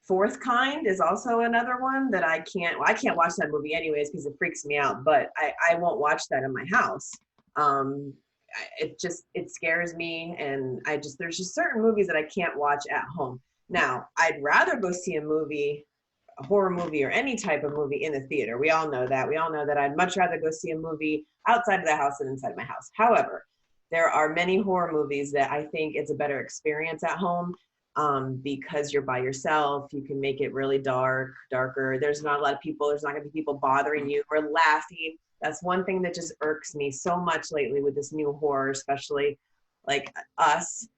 Fourth Kind is also another one that I can't watch that movie anyways because it freaks me out, but I won't watch that in my house. It scares me, and there's just certain movies that I can't watch at home. Now, I'd rather go see a horror movie or any type of movie in the theater. We all know that. I'd much rather go see a movie outside of the house than inside my house. However, there are many horror movies that I think it's a better experience at home because you're by yourself. You can make it really darker. There's not a lot of people. There's not going to be people bothering you. We're laughing. That's one thing that just irks me so much lately with this new horror, especially like Us.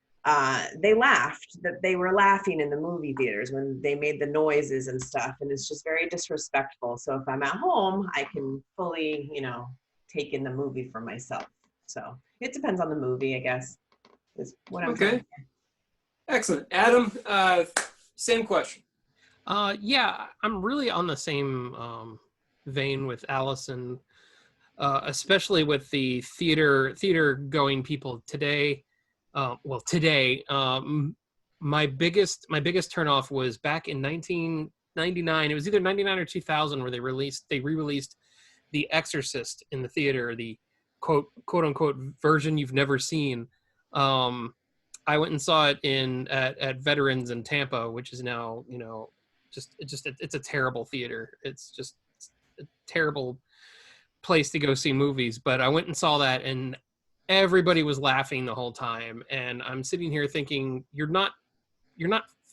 They laughed, that they were laughing in the movie theaters when they made the noises and stuff. And it's just very disrespectful. So if I'm at home, I can fully, take in the movie for myself. So it depends on the movie, I guess, is what I'm saying. Excellent. Adam, same question. Yeah, I'm really on the same vein with Allison, especially with the theater going people today. My biggest turnoff was back in 1999. It was either 99 or 2000 where they re-released The Exorcist in the theater, the quote unquote version you've never seen. I went and saw it at Veterans in Tampa, which is now, it's a terrible theater. It's just a terrible place to go see movies. But I went and saw that, and everybody was laughing the whole time. And I'm sitting here thinking, you're not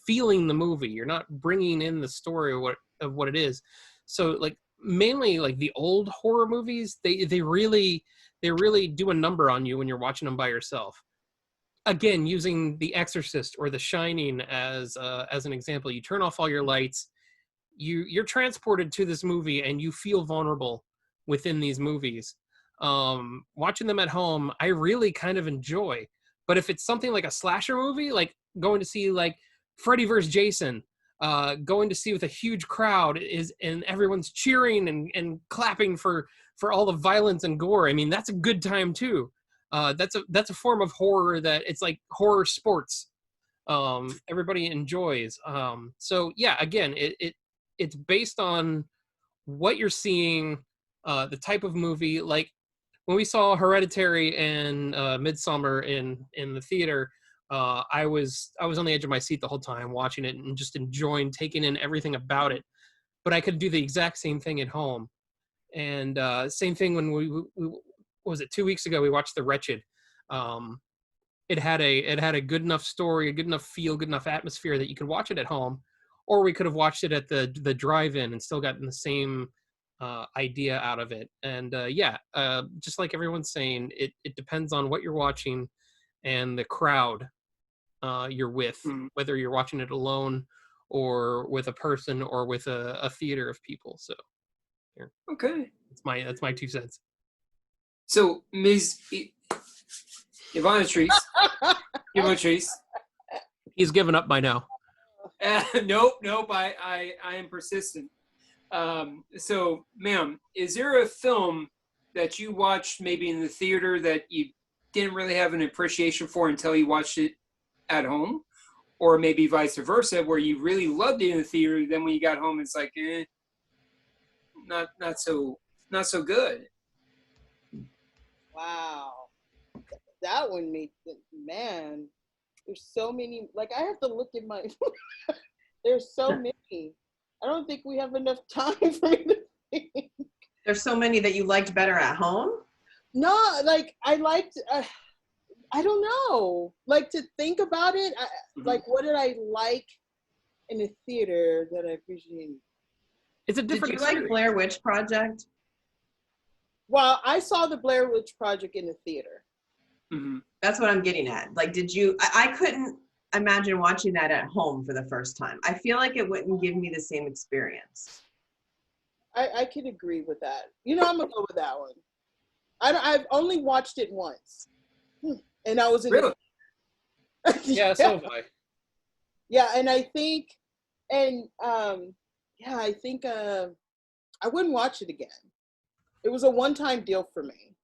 feeling the movie. You're not bringing in the story of what it is. So like mainly like the old horror movies, they really do a number on you when you're watching them by yourself. Again, using The Exorcist or The Shining as an example, you turn off all your lights, you're transported to this movie, and you feel vulnerable within these movies. Watching them at home, I really kind of enjoy. But if it's something like a slasher movie, like going to see like Freddy vs. Jason, going to see with a huge crowd and everyone's cheering and clapping for all the violence and gore, I mean, that's a good time too. That's a form of horror that it's like horror sports. Everybody enjoys. So yeah, again, it's based on what you're seeing, the type of movie. Like when we saw Hereditary and Midsommar in the theater, I was on the edge of my seat the whole time watching it and just enjoying taking in everything about it. But I could do the exact same thing at home. And same thing when we what was it, 2 weeks ago, we watched The Wretched. It had a good enough story, a good enough feel, good enough atmosphere that you could watch it at home, or we could have watched it at the drive-in and still gotten the same idea out of it. And just like everyone's saying, it depends on what you're watching and the crowd you're with, whether you're watching it alone or with a person or with a theater of people. So here. Okay. That's my 2 cents. So, Ms. Ivotres, He's given up by now. nope. I am persistent. So, ma'am, is there a film that you watched maybe in the theater that you didn't really have an appreciation for until you watched it at home? Or maybe vice versa, where you really loved it in the theater, then when you got home, it's like, not so good. Wow. That one made, man, there's so many, like I have to look at my, there's so many. I don't think we have enough time for me to think. There's so many that you liked better at home? No, like I liked, I don't know, like to think about it, like what did I like in a theater that I appreciated? It's a different Did you like Blair Witch Project? Well, I saw the Blair Witch Project in the theater. Mm-hmm. That's what I'm getting at. Like, did you, I couldn't imagine watching that at home for the first time. I feel like it wouldn't give me the same experience. I could agree with that. You know, I'm gonna go with that one. I've only watched it once. And I was in really? Yeah, so have I. Yeah, and I think, and I think I wouldn't watch it again. It was a one-time deal for me.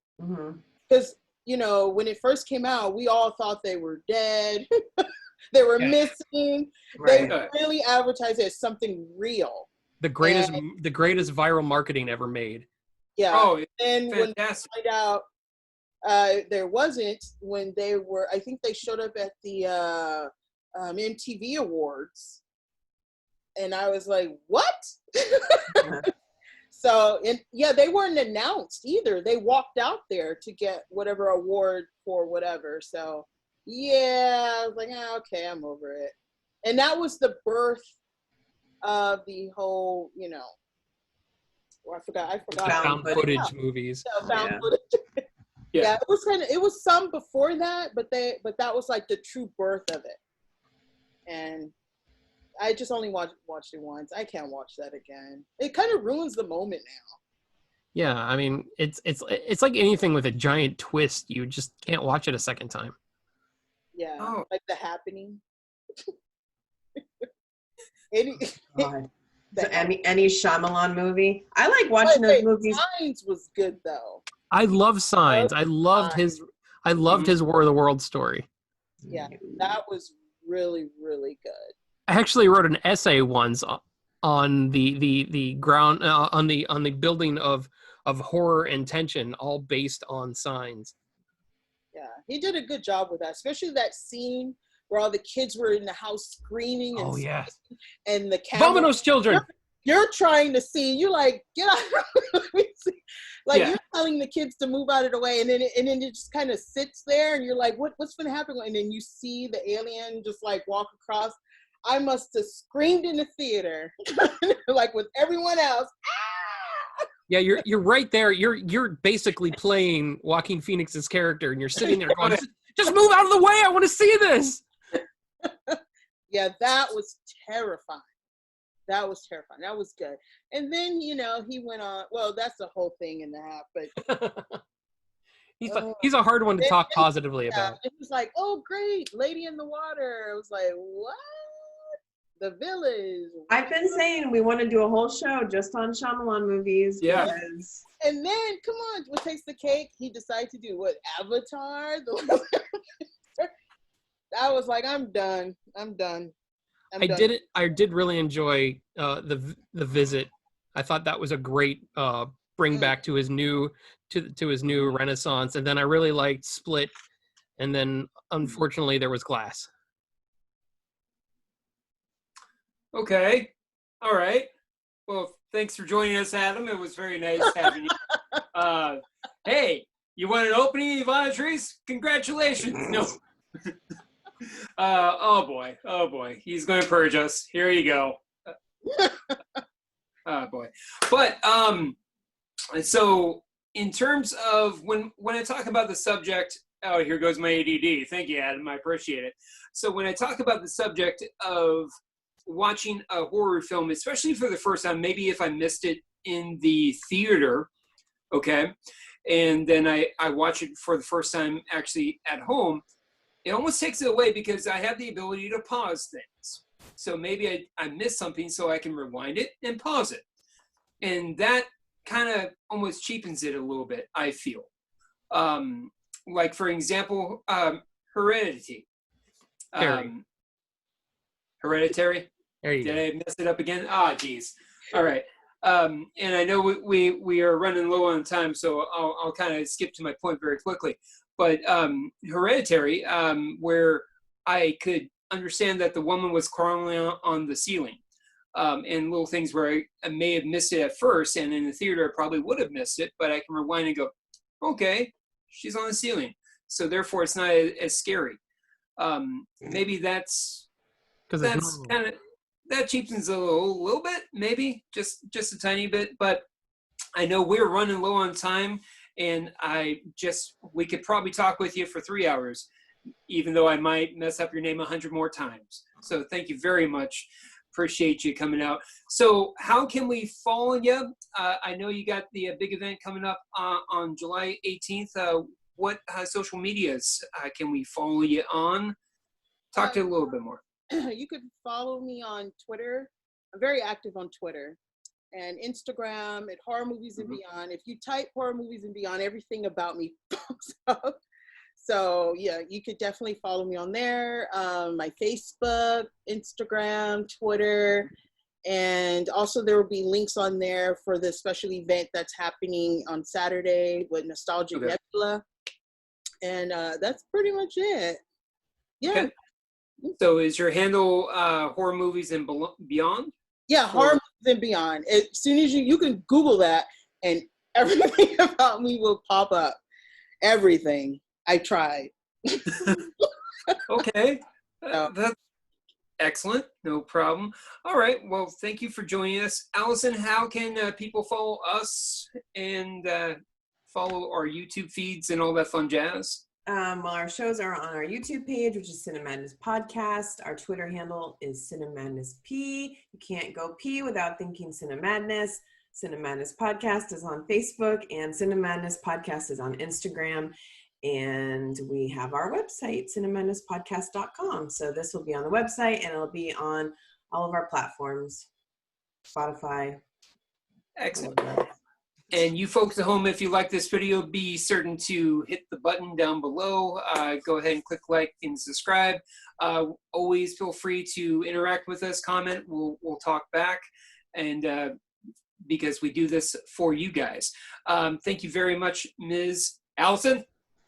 Because, you know, when it first came out, we all thought they were dead. They were missing. Right. They really advertised it as something real. The greatest viral marketing ever made. Yeah. Oh, and fantastic. When I find out there wasn't, when they were, I think they showed up at the MTV Awards, and I was like, what? So, and yeah, they weren't announced either. They walked out there to get whatever award for whatever. So yeah, I was like, okay, I'm over it. And that was the birth of the whole, you know, I forgot. Found footage movies. Found footage. Yeah, it was some before that, but that was like the true birth of it. And I just only watched it once. I can't watch that again. It kind of ruins the moment now. Yeah, I mean, it's like anything with a giant twist. You just can't watch it a second time. Yeah, like The Happening. Any Shyamalan movie? I like watching those movies. Signs was good though. I love Signs. I loved his War of the Worlds story. Yeah, that was really, really good. I actually wrote an essay once on the ground on the building of horror and tension, all based on Signs. Yeah, he did a good job with that, especially that scene where all the kids were in the house screaming and and the camera. Vominos children. You're trying to see. You're like, get out. Like you're telling the kids to move out of the way, and then it just kind of sits there, and you're like, what's going to happen? And then you see the alien just like walk across. I must have screamed in the theater, like with everyone else. Yeah, you're right there. You're basically playing Joaquin Phoenix's character, and you're sitting there going, "Just move out of the way! I want to see this." Yeah, that was terrifying. That was terrifying. That was good. And then, you know, he went on. Well, that's the whole thing and a half. But he's a hard one to talk positively about. It was like, oh, great, Lady in the Water. I was like, what? The Village. I've been saying we want to do a whole show just on Shyamalan movies. Yeah. Because... And then, come on, what takes the cake? He decided to do what? Avatar? I was like, I'm done. I did really enjoy the Visit. I thought that was a great bring back to his new to his new renaissance. And then I really liked Split. And then unfortunately there was Glass. Okay. All right. Well, thanks for joining us, Adam. It was very nice having you. Hey, you want an opening, Ivotres? Congratulations. No. Oh boy. He's going to purge us. Here you go. Oh boy. But And so in terms of when I talk about the subject, oh, here goes my ADD. Thank you, Adam. I appreciate it. So when I talk about the subject of watching a horror film, especially for the first time, maybe if I missed it in the theater, okay, and then I watch it for the first time actually at home, it almost takes it away because I have the ability to pause things. So maybe I miss something so I can rewind it and pause it. And that kind of almost cheapens it a little bit, I feel. Like, for example, Hereditary. Hereditary? There you Did go. I mess it up again? Ah, geez. All right. And I know we are running low on time, so I'll kind of skip to my point very quickly. But Hereditary, where I could understand that the woman was crawling on the ceiling, and little things where I may have missed it at first, and in the theater I probably would have missed it, but I can rewind and go, okay, she's on the ceiling, so therefore it's not as scary. Maybe that's kind of, that cheapens a little bit, maybe just a tiny bit, but I know we're running low on time, and we could probably talk with you for 3 hours, even though I might mess up your name 100 more times. So thank you very much. Appreciate you coming out. So how can we follow you? I know you got the big event coming up on July 18th. What social medias can we follow you on? Talk to you a little bit more. You could follow me on Twitter. I'm very active on Twitter and Instagram at Horror Movies and Beyond. If you type Horror Movies and Beyond, everything about me pops up. So yeah, you could definitely follow me on there. My Facebook, Instagram, Twitter, and also there will be links on there for the special event that's happening on Saturday with Nostalgic Nebula. And that's pretty much it. Yeah. Okay. So is your handle Horror Movies and Beyond? Yeah, Horror Movies and Beyond. As soon as you can Google that, and everything about me will pop up. Everything. I tried. Okay. That's excellent. No problem. All right. Well, thank you for joining us. Allison, how can people follow us and follow our YouTube feeds and all that fun jazz? Well, our shows are on our YouTube page, which is Cinemadness Podcast. Our Twitter handle is Cinemadness P. You can't go P without thinking Cinemadness. Cinemadness Podcast is on Facebook, and Cinemadness Podcast is on Instagram. And we have our website, cinemadnesspodcast.com. So this will be on the website, and it'll be on all of our platforms, Spotify. Excellent. And you folks at home, if you like this video, be certain to hit the button down below. Go ahead and click like and subscribe. Always feel free to interact with us, comment. We'll talk back, and because we do this for you guys. Thank you very much, Ms. Allison.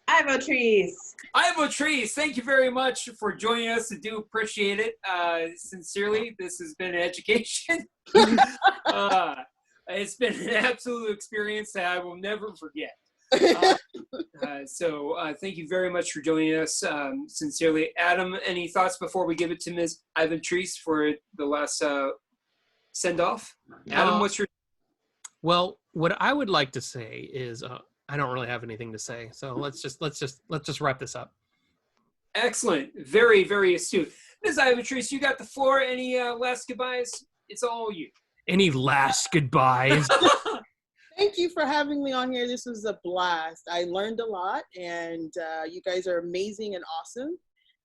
Ivotres. Ivotres, thank you very much for joining us. I do appreciate it. Sincerely, this has been an education. It's been an absolute experience that I will never forget. So thank you very much for joining us. Sincerely. Adam, any thoughts before we give it to Ms. Ivotres for the last send-off? Adam, what's your... Well, what I would like to say is I don't really have anything to say. So let's just wrap this up. Excellent. Very, very astute. Ms. Ivotres, you got the floor. Any last goodbyes? It's all you. Any last goodbyes? Thank you for having me on here. This was a blast. I learned a lot, and you guys are amazing and awesome.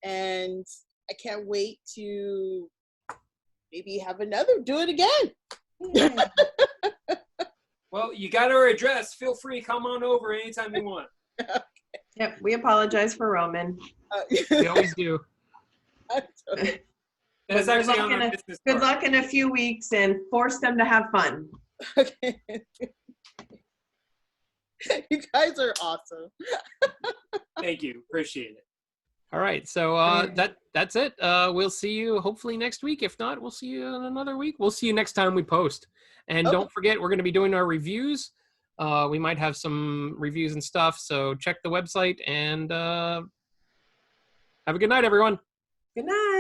And I can't wait to maybe have do it again. Well, you got our address. Feel free, come on over anytime you want. Yep, we apologize for Roman. We always do. That's actually on our business Good card. luck in a few weeks, and force them to have fun. Okay. You guys are awesome. Thank you. Appreciate it. All right, so that's it. We'll see you hopefully next week. If not, we'll see you in another week. We'll see you next time we post. And Don't forget, we're going to be doing our reviews. We might have some reviews and stuff, so check the website, and have a good night, everyone. Good night.